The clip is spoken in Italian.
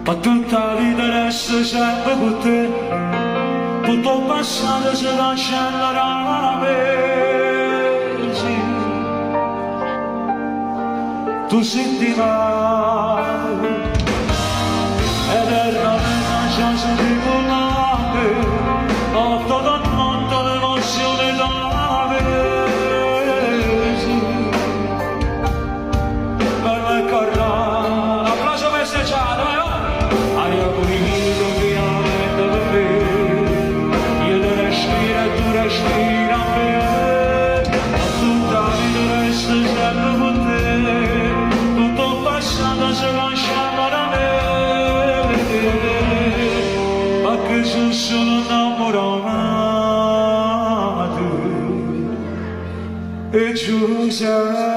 ma tutta la vita resta sempre con te, tutto il passato si cancella sì. Tu senti male, eternamente già senti volare, ho tutto il mondo l'emozione d'ave, sì. Per me corra, l'applauso festeggiato, aria pulita che aumenta per me, io ti respiro e tu respiri a me, ma tutta la vita resta sempre con te, tutto il passato si cancella da me, ma che sono solo innamorato e Giuseppe.